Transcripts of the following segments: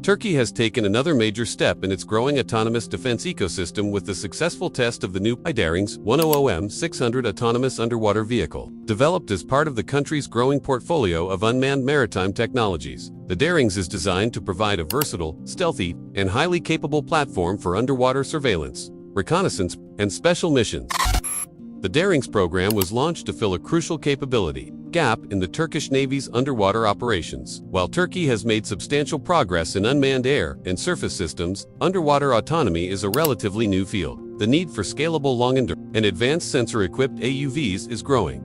Turkey has taken another major step in its growing autonomous defense ecosystem with the successful test of the new Daringoz 600 autonomous underwater vehicle. Developed as part of the country's growing portfolio of unmanned maritime technologies, the Daringoz is designed to provide a versatile, stealthy, and highly capable platform for underwater surveillance, reconnaissance, and special missions. The Daringoz program was launched to fill a crucial capability gap in the Turkish Navy's underwater operations. While Turkey has made substantial progress in unmanned air and surface systems, underwater autonomy is a relatively new field. The need for scalable long-endurance and advanced sensor-equipped AUVs is growing.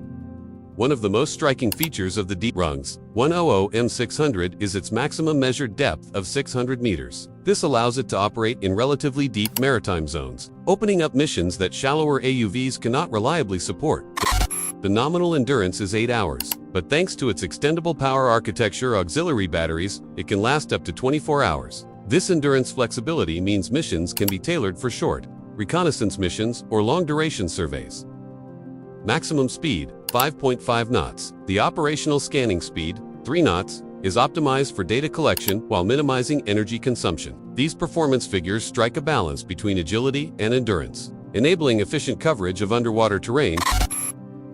One of the most striking features of the DERINGÖZ 600 is its maximum measured depth of 600 meters. This allows it to operate in relatively deep maritime zones, opening up missions that shallower AUVs cannot reliably support. The nominal endurance is 8 hours, but thanks to its extendable power architecture auxiliary batteries, it can last up to 24 hours. This endurance flexibility means missions can be tailored for short, reconnaissance missions or long-duration surveys. Maximum speed, 5.5 knots. The operational scanning speed, 3 knots, is optimized for data collection while minimizing energy consumption. These performance figures strike a balance between agility and endurance, enabling efficient coverage of underwater terrain.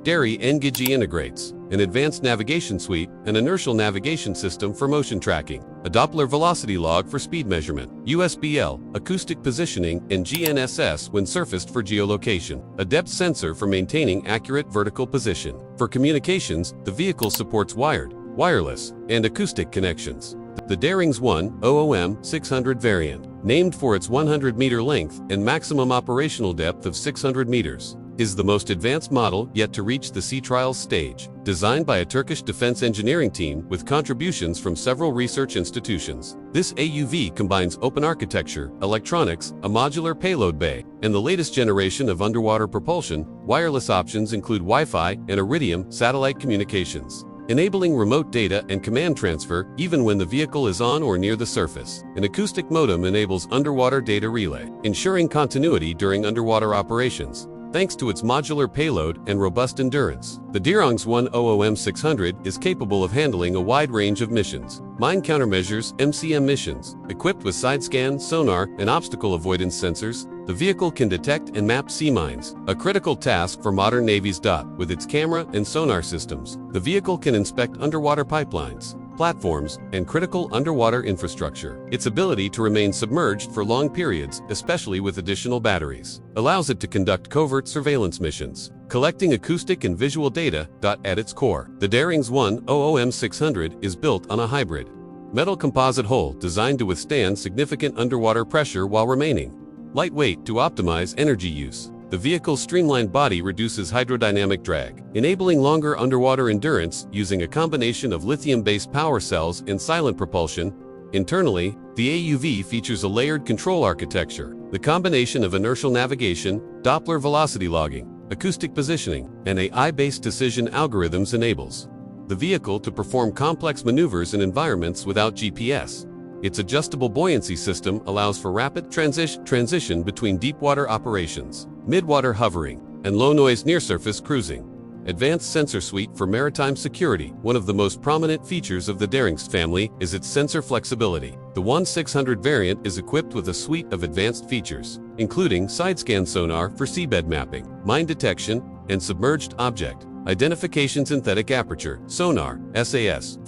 DERINGÖZ integrates an advanced navigation suite, an inertial navigation system for motion tracking, a Doppler velocity log for speed measurement, USBL, acoustic positioning, and GNSS when surfaced for geolocation, a depth sensor for maintaining accurate vertical position. For communications, the vehicle supports wired, wireless, and acoustic connections. The DERINGÖZ 600 variant, named for its 100-meter length and maximum operational depth of 600 meters, is the most advanced model yet to reach the sea trials stage. Designed by a Turkish defense engineering team with contributions from several research institutions, this AUV combines open architecture, electronics, a modular payload bay, and the latest generation of underwater propulsion. Wireless options include Wi-Fi and Iridium satellite communications, enabling remote data and command transfer even when the vehicle is on or near the surface. An acoustic modem enables underwater data relay, ensuring continuity during underwater operations. Thanks to its modular payload and robust endurance, the DERINGÖZ 600 is capable of handling a wide range of missions. Mine countermeasures (MCM) missions. Equipped with side-scan, sonar, and obstacle avoidance sensors, the vehicle can detect and map sea mines, a critical task for modern navies. With its camera and sonar systems, the vehicle can inspect underwater pipelines, platforms, and critical underwater infrastructure. Its ability to remain submerged for long periods, especially with additional batteries, allows it to conduct covert surveillance missions, collecting acoustic and visual data. At its core, the DERINGÖZ 600 is built on a hybrid metal composite hull designed to withstand significant underwater pressure while remaining lightweight to optimize energy use. The vehicle's streamlined body reduces hydrodynamic drag, enabling longer underwater endurance using a combination of lithium-based power cells and silent propulsion. Internally, the AUV features a layered control architecture. The combination of inertial navigation, Doppler velocity logging, acoustic positioning, and AI-based decision algorithms enables the vehicle to perform complex maneuvers in environments without GPS. Its adjustable buoyancy system allows for rapid transition between deep-water operations, mid-water hovering, and low-noise near-surface cruising. Advanced sensor suite for maritime security. One of the most prominent features of the Daringoz family is its sensor flexibility. The 600 variant is equipped with a suite of advanced features, including side-scan sonar for seabed mapping, mine detection, and submerged object identification, synthetic aperture sonar (SAS)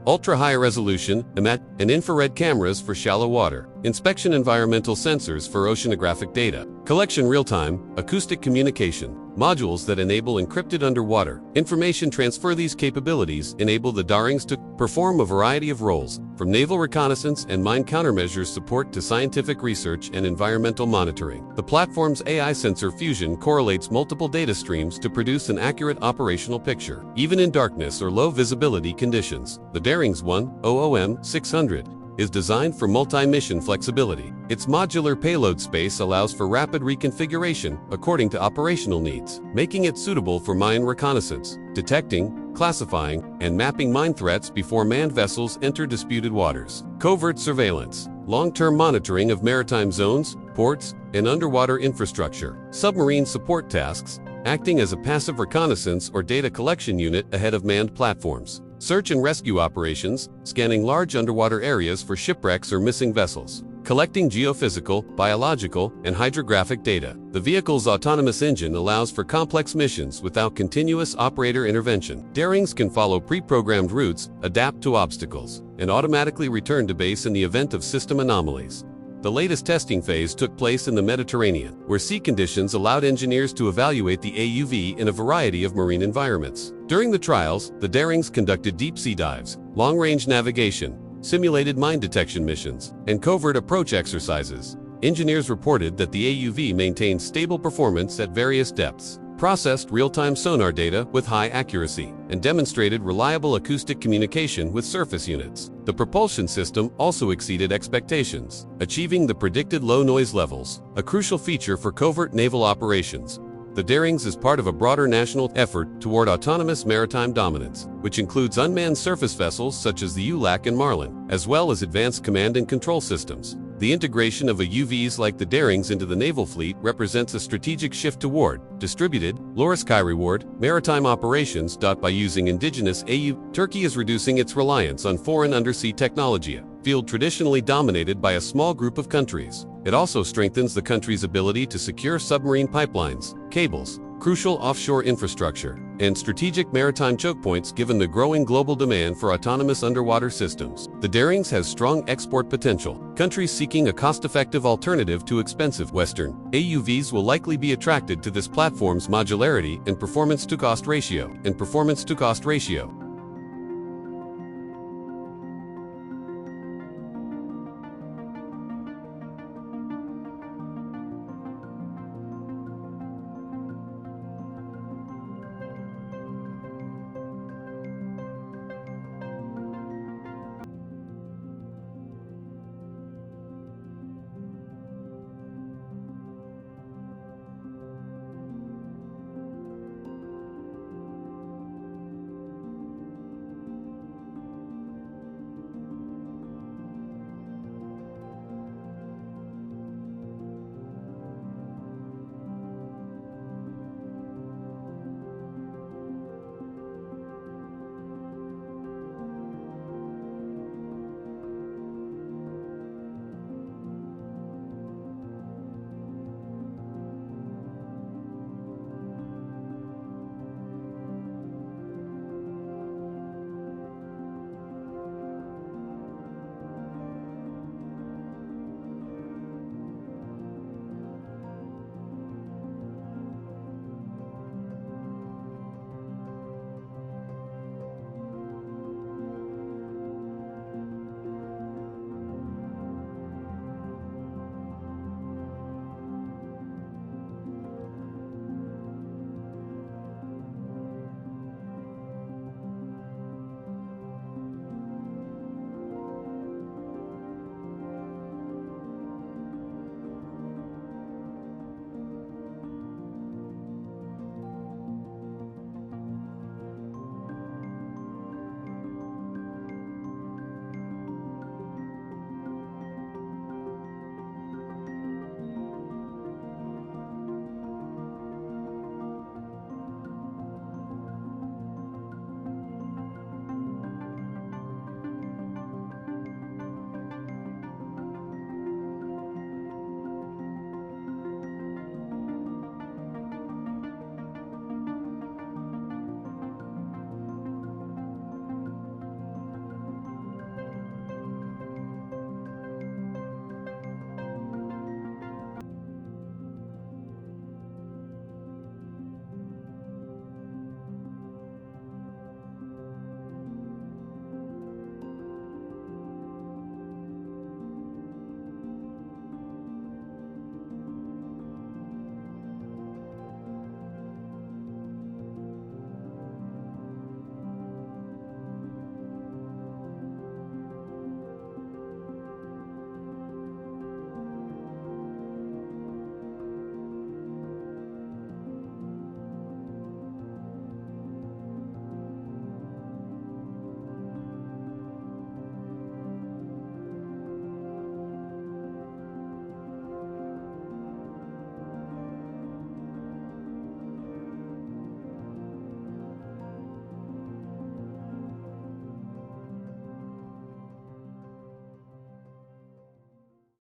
ultra-high resolution and infrared cameras for shallow water, inspection environmental sensors for oceanographic data, collection real-time, acoustic communication, modules that enable encrypted underwater information transfer. These capabilities enable the Daringoz to perform a variety of roles, from naval reconnaissance and mine countermeasures support to scientific research and environmental monitoring. The platform's AI sensor fusion correlates multiple data streams to produce an accurate operational picture, even in darkness or low visibility conditions. The DERINGÖZ 600 is designed for multi-mission flexibility. Its modular payload space allows for rapid reconfiguration according to operational needs, making it suitable for mine reconnaissance, detecting, classifying, and mapping mine threats before manned vessels enter disputed waters. Covert surveillance, long-term monitoring of maritime zones, ports, and underwater infrastructure. Submarine support tasks, acting as a passive reconnaissance or data collection unit ahead of manned platforms. Search and rescue operations, scanning large underwater areas for shipwrecks or missing vessels. Collecting geophysical, biological, and hydrographic data. The vehicle's autonomous engine allows for complex missions without continuous operator intervention. Darings can follow pre-programmed routes, adapt to obstacles, and automatically return to base in the event of system anomalies. The latest testing phase took place in the Mediterranean, where sea conditions allowed engineers to evaluate the AUV in a variety of marine environments. During the trials, the Darings conducted deep-sea dives, long-range navigation, simulated mine detection missions, and covert approach exercises. Engineers reported that the AUV maintained stable performance at various depths, processed real-time sonar data with high accuracy, and demonstrated reliable acoustic communication with surface units. The propulsion system also exceeded expectations, achieving the predicted low noise levels, a crucial feature for covert naval operations. The Darings is part of a broader national effort toward autonomous maritime dominance, which includes unmanned surface vessels such as the ULAC and Marlin, as well as advanced command and control systems. The integration of AUVs like the Darings into the naval fleet represents a strategic shift toward distributed, low-risk high-reward, maritime operations. By using indigenous AUV, Turkey is reducing its reliance on foreign undersea technology, a field traditionally dominated by a small group of countries. It also strengthens the country's ability to secure submarine pipelines, cables, crucial offshore infrastructure, and strategic maritime choke points given the growing global demand for autonomous underwater systems. The Darings has strong export potential. Countries seeking a cost-effective alternative to expensive Western AUVs will likely be attracted to this platform's modularity and performance-to-cost ratio.